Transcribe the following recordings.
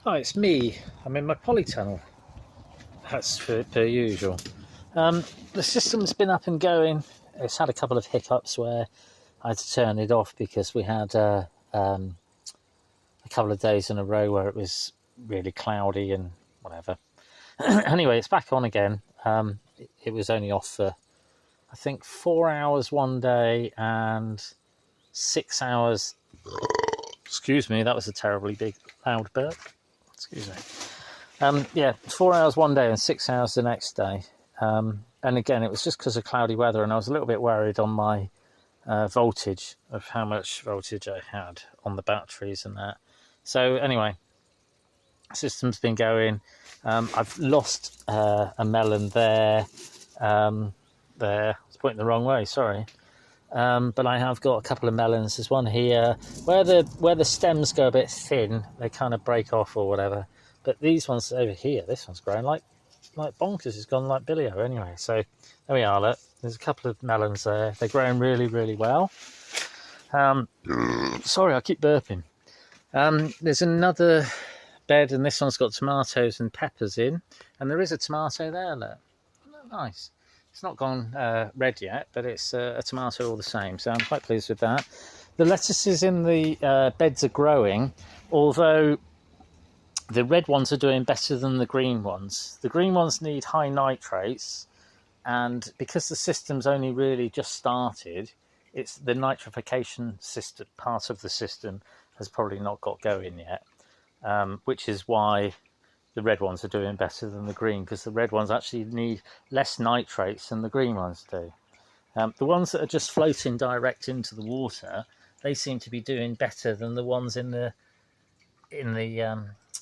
Hi, it's me. I'm in my polytunnel. That's per usual. The system's been up and going. It's had a couple of hiccups where I had to turn it off because we had a couple of days in a row where it was really cloudy and whatever. Anyway, it's back on again. It was only off for, I think, 4 hours one day and 6 hours. Excuse me, that was a terribly big, loud burp. Excuse me. Yeah, 4 hours one day and 6 hours the next day. And again, it was just because of cloudy weather, and I was a little bit worried on my voltage, of how much voltage I had on the batteries and that. So anyway, system's been going. I've lost a melon there. I was pointing the wrong way, sorry. But I have got a couple of melons. There's one here where the stems go a bit thin, they kind of break off or whatever. But these ones over here, this one's growing like bonkers. It's gone like Billy-O anyway. So there we are. Look, there's a couple of melons there. They're growing really, really well. Sorry, I keep burping. There's another bed, and this one's got tomatoes and peppers in. And there is a tomato there. Look, nice. It's not gone red yet, but it's a tomato all the same, so I'm quite pleased with that. The lettuces in the beds are growing, although the red ones are doing better than the green ones. The green ones need high nitrates, and because the system's only really just started, it's the nitrification system, part of the system has probably not got going yet, which is why the red ones are doing better than the green, because the red ones actually need less nitrates than the green ones do. The ones that are just floating direct into the water, they seem to be doing better than the ones in the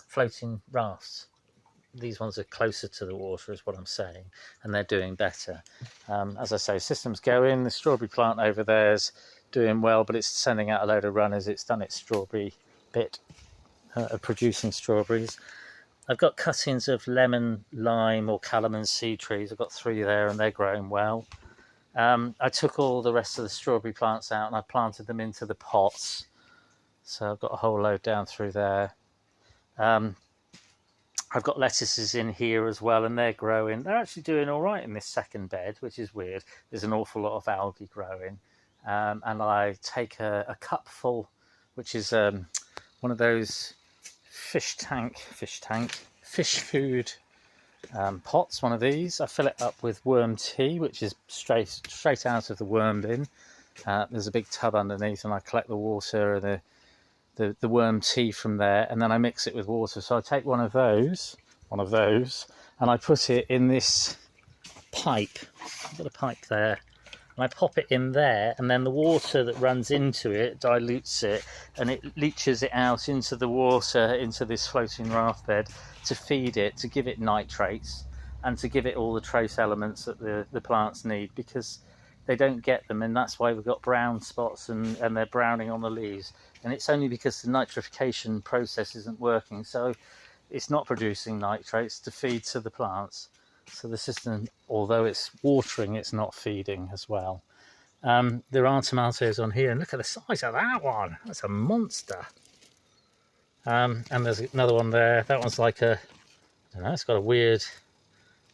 floating rafts. These ones are closer to the water, is what I'm saying, and they're doing better. As I say, system's going. The strawberry plant over there's doing well, but it's sending out a load of runners. It's done its strawberry bit of producing strawberries. I've got cuttings of lemon, lime or calamansi trees. I've got 3 there and they're growing well. I took all the rest of the strawberry plants out and I planted them into the pots. So I've got a whole load down through there. I've got lettuces in here as well and they're growing. They're actually doing all right in this second bed, which is weird. There's an awful lot of algae growing. And I take a cupful, which is one of those fish food pots, one of these. I fill it up with worm tea, which is straight out of the worm bin. There's a big tub underneath and I collect the water and the worm tea from there, and then I mix it with water. So I take one of those and I put it in this pipe. I've got a pipe there. And I pop it in there, and then the water that runs into it dilutes it, and it leaches it out into the water, into this floating raft bed, to feed it, to give it nitrates, and to give it all the trace elements that the plants need, because they don't get them, and that's why we've got brown spots and they're browning on the leaves. And it's only because the nitrification process isn't working, so it's not producing nitrates to feed to the plants. So the system, although it's watering, it's not feeding as well. There are tomatoes on here, and look at the size of that one. That's a monster. And there's another one there. That one's like I don't know, it's got a weird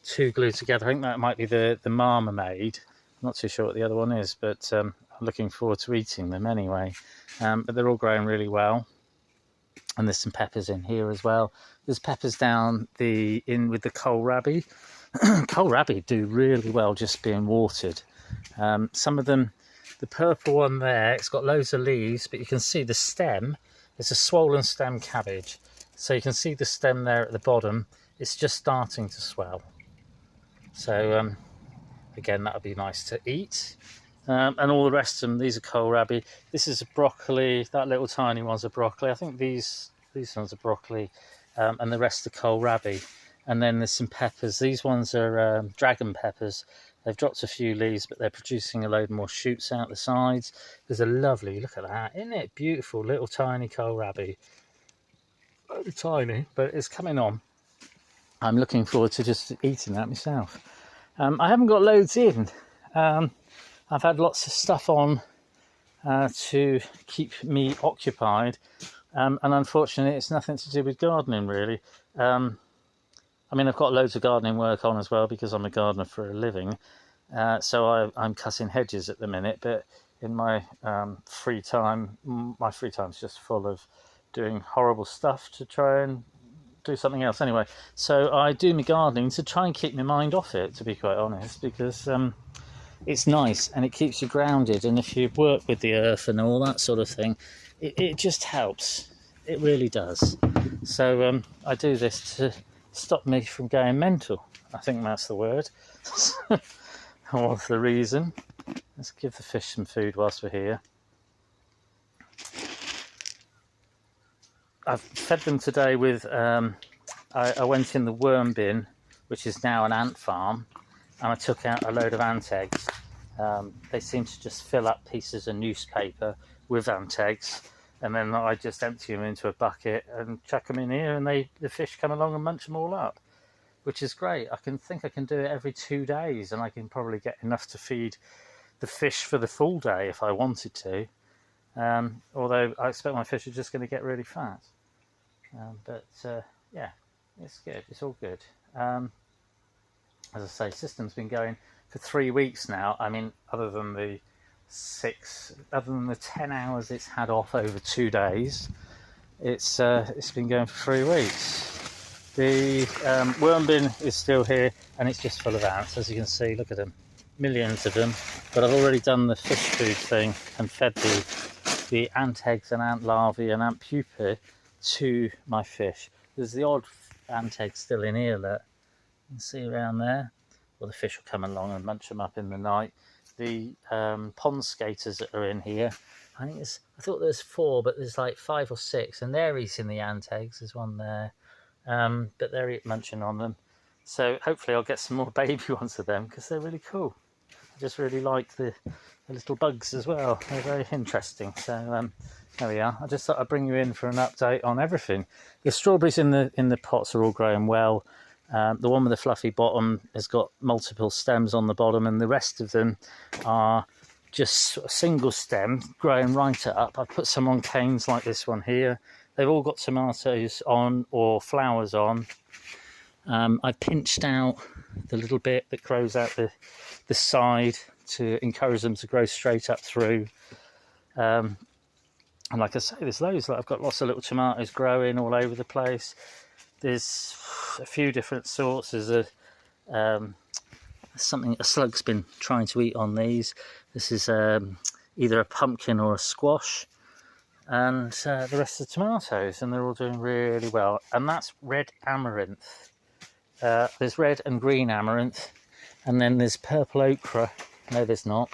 2 glued together. I think that might be the marmalade. I'm not too sure what the other one is, but I'm looking forward to eating them anyway. But they're all growing really well. And there's some peppers in here as well. There's peppers down in with the kohlrabi. Kohlrabi do really well just being watered. Some of them, the purple one there, it's got loads of leaves, but you can see the stem. It's a swollen stem cabbage. So you can see the stem there at the bottom. It's just starting to swell. So again, that would be nice to eat. And all the rest of them, these are kohlrabi. This is a broccoli. That little tiny one's a broccoli. I think these ones are broccoli, and the rest are kohlrabi. And then there's some peppers. These ones are dragon peppers. They've dropped a few leaves, but they're producing a load more shoots out the sides. There's a lovely, look at that, isn't it beautiful, little tiny kohlrabi. Very tiny, but it's coming on. I'm looking forward to just eating that myself. I haven't got loads in. I've had lots of stuff on to keep me occupied. And unfortunately, it's nothing to do with gardening, really. I mean, I've got loads of gardening work on as well because I'm a gardener for a living. So I'm cutting hedges at the minute, but in my free time, my free time's just full of doing horrible stuff to try and do something else anyway. So I do my gardening to try and keep my mind off it, to be quite honest, because it's nice and it keeps you grounded. And if you work with the earth and all that sort of thing, it just helps. It really does. So I do this to stop me from going mental. I think that's the word. What's the reason? Let's give the fish some food whilst we're here. I've fed them today with, I went in the worm bin, which is now an ant farm, and I took out a load of ant eggs. They seem to just fill up pieces of newspaper with ant eggs, and then I just empty them into a bucket and chuck them in here, and the fish come along and munch them all up, which is great. I think I can do it every 2 days, and I can probably get enough to feed the fish for the full day if I wanted to. Although I expect my fish are just going to get really fat. Yeah, it's good. It's all good. As I say, system's been going for 3 weeks now. I mean, other than the 10 hours it's had off over 2 days, it's been going for 3 weeks. The worm bin is still here, and it's just full of ants, as you can see. Look at them, millions of them. But I've already done the fish food thing and fed the ant eggs and ant larvae and ant pupae to my fish. There's the odd ant egg still in here that you can see around there. Well, the fish will come along and munch them up in the night. The pond skaters that are in here, I thought there was 4, but there's like 5 or 6, and they're eating the ant eggs. There's one there, but they're munching on them. So hopefully I'll get some more baby ones of them because they're really cool. I just really like the little bugs as well. They're very interesting. So there we are. I just thought I'd bring you in for an update on everything. The strawberries in the pots are all growing well. The one with the fluffy bottom has got multiple stems on the bottom, and the rest of them are just a single stem growing right up. I've put some on canes like this one here. They've all got tomatoes on or flowers on. I pinched out the little bit that grows out the side to encourage them to grow straight up through. And like I say, there's loads. I've got lots of little tomatoes growing all over the place. There's a few different sorts. There's a slug's been trying to eat on these. This is either a pumpkin or a squash, and the rest of the tomatoes, and they're all doing really well. And that's red amaranth. There's red and green amaranth, and then there's purple ochre. No, there's not.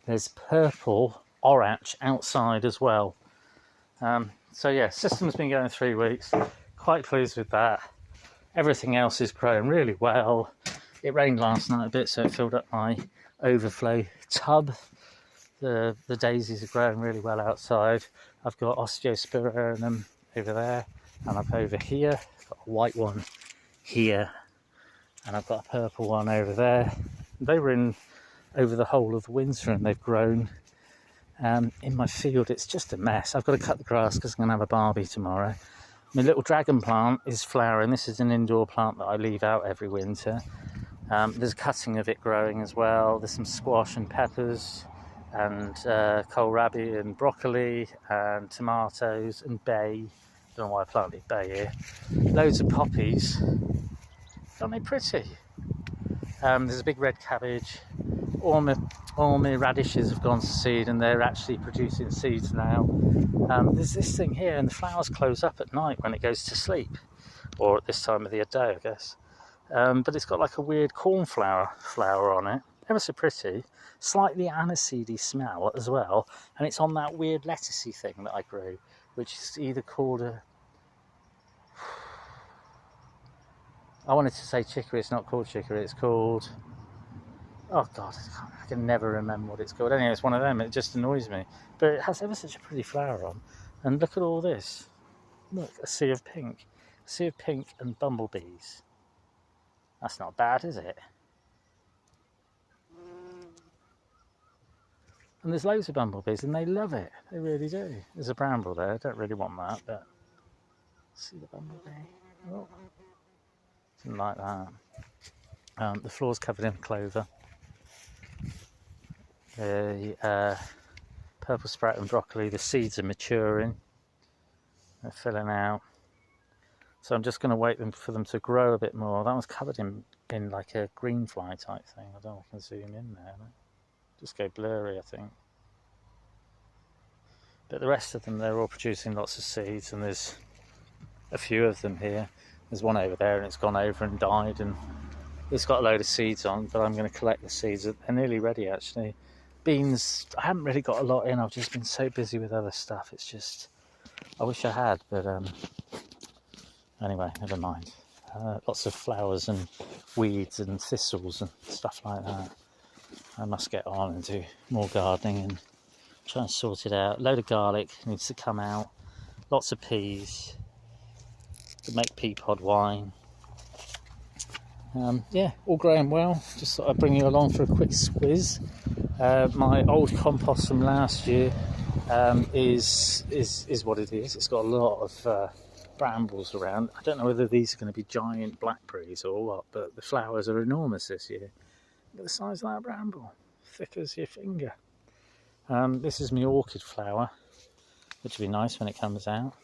There's purple orach outside as well. So yeah, system's been going 3 weeks. Quite pleased with that. Everything else is growing really well. It rained last night a bit, so it filled up my overflow tub. The daisies are growing really well outside. I've got osteospirillum over there, and I've over here got a white one here, and I've got a purple one over there. They were in over the whole of the winter, and they've grown. In my field, it's just a mess. I've got to cut the grass because I'm going to have a barbie tomorrow. My little dragon plant is flowering. This is an indoor plant that I leave out every winter. There's a cutting of it growing as well. There's some squash and peppers and kohlrabi and broccoli and tomatoes and bay. Don't know why I planted bay here. Loads of poppies. Aren't they pretty? There's a big red cabbage. All my radishes have gone to seed, and they're actually producing seeds now. There's this thing here, and the flowers close up at night when it goes to sleep, or at this time of the day, I guess. But it's got like a weird cornflower flower on it, ever so pretty, slightly aniseedy smell as well, and it's on that weird lettucey thing that I grew, which is either called I wanted to say chicory. It's not called chicory. It's called, oh God, I can never remember what it's called. Anyway, it's one of them. It just annoys me. But it has ever such a pretty flower on. And look at all this. Look, a sea of pink. A sea of pink and bumblebees. That's not bad, is it? And there's loads of bumblebees, and they love it. They really do. There's a bramble there. I don't really want that, but See the bumblebee? Oh, something like that. The floor's covered in clover. The purple sprout and broccoli, the seeds are maturing. They're filling out. So I'm just going to wait for them to grow a bit more. That one's covered in like a green fly type thing. I don't know if I can zoom in there. Just go blurry, I think. But the rest of them, they're all producing lots of seeds, and there's a few of them here. There's one over there and it's gone over and died, and it's got a load of seeds on, but I'm going to collect the seeds. They're nearly ready, actually. Beans, I haven't really got a lot in. I've just been so busy with other stuff. It's just, I wish I had, but anyway, never mind. Lots of flowers and weeds and thistles and stuff like that. I must get on and do more gardening and try and sort it out. A load of garlic needs to come out. Lots of peas to make pea pod wine. Yeah, all growing well. Just thought I'd bring you along for a quick squiz. My old compost from last year is what it is. It's got a lot of brambles around. I don't know whether these are going to be giant blackberries or what, but the flowers are enormous this year. Look at the size of that bramble, thick as your finger. This is my orchid flower, which will be nice when it comes out.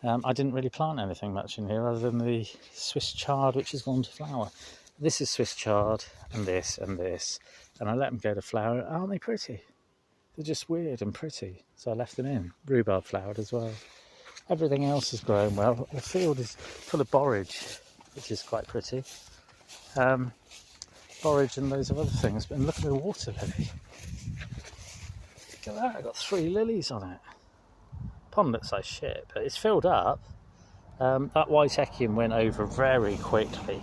I didn't really plant anything much in here other than the Swiss chard, which has gone to flower. This is Swiss chard, and this, and this, and I let them go to flower. Aren't they pretty? They're just weird and pretty, so I left them in. Rhubarb flowered as well. Everything else is growing well. The field is full of borage, which is quite pretty. Borage and loads of other things. And look at the water lily. Look at that, I've got 3 lilies on it. Pond looks like shit, but it's filled up. That white echium went over very quickly.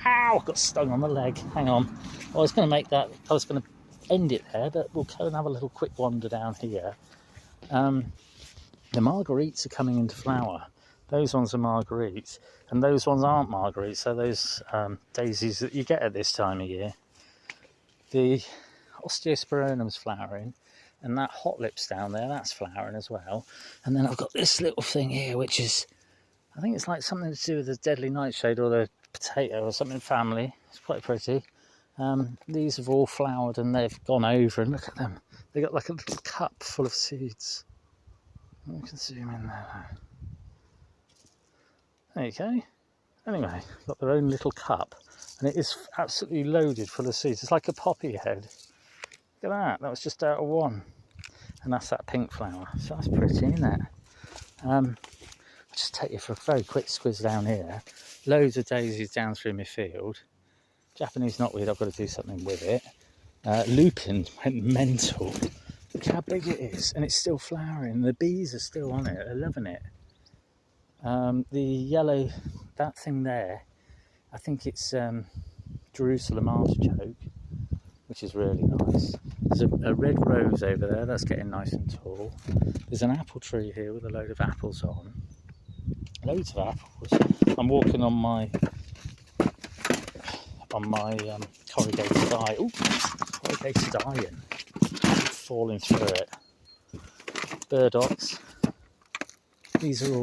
Ow! Got stung on the leg. Hang on. I was going to end it there, but we'll go and have a little quick wander down here. The marguerites are coming into flower. Those ones are marguerites, and those ones aren't marguerites. So those daisies that you get at this time of year. The osteosperonum's flowering, and that hot lips down there, that's flowering as well. And then I've got this little thing here, which is, I think it's like something to do with the deadly nightshade or the potato or something family. It's quite pretty. These have all flowered and they've gone over, and look at them. They've got like a little cup full of seeds. You can zoom in there. There you go. Anyway, got their own little cup, and it is absolutely loaded full of seeds. It's like a poppy head. Look at that. That was just out of one. And that's that pink flower. So that's pretty, isn't it? I'll just take you for a very quick squiz down here. Loads of daisies down through my field. Japanese knotweed, I've got to do something with it. Lupin went mental. Look how big it is, and it's still flowering. The bees are still on it. They're loving it. The yellow, that thing there, I think it's Jerusalem artichoke, which is really nice. There's a red rose over there, that's getting nice and tall. There's an apple tree here with a load of apples on. Loads of apples. I'm walking on my corrugated iron. Ooh, corrugated iron. Falling through it. Burdocks. These are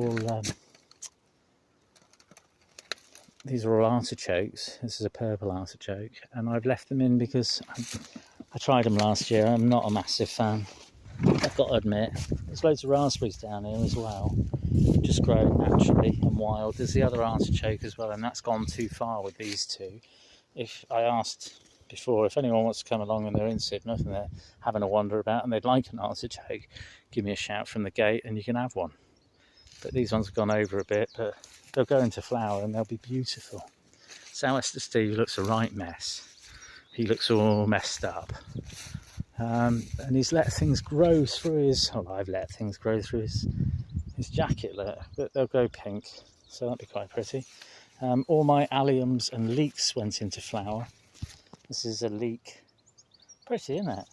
all artichokes. This is a purple artichoke, and I've left them in because I tried them last year. I'm not a massive fan, I've got to admit. There's loads of raspberries down here as well, just growing naturally and wild. There's the other artichoke as well, and that's gone too far with these two. If I asked before, if anyone wants to come along and they're in Sidmouth and they're having a wander about and they'd like an artichoke, give me a shout from the gate and you can have one. But these ones have gone over a bit, but they'll go into flower and they'll be beautiful. Sou'wester Steve looks a right mess. He looks all messed up. And he's let things grow through I've let things grow through his jacket, but they'll go pink, so that'd be quite pretty. All my alliums and leeks went into flower. This is a leek. Pretty, isn't it?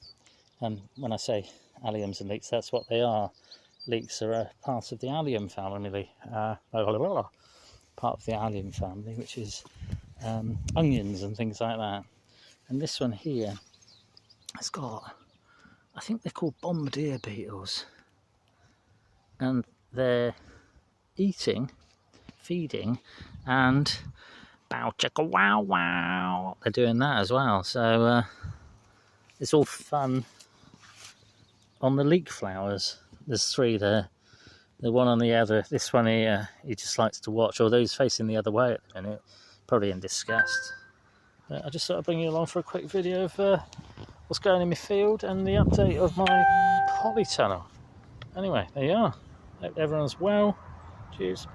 And when I say alliums and leeks, that's what they are. Leeks are a part of the allium family. Part of the allium family, which is onions and things like that. And this one here has got, I think they're called bombardier beetles. And they're eating feeding, and bow chicka wow wow, they're doing that as well. So it's all fun on the leek flowers. There's 3 there. The one on the other, this one here, he just likes to watch, although he's facing the other way at the minute, probably in disgust. But I just thought I'd bring you along for a quick video of what's going in my field and the update of my polytunnel. Anyway, there you are. Hope everyone's well. Cheers.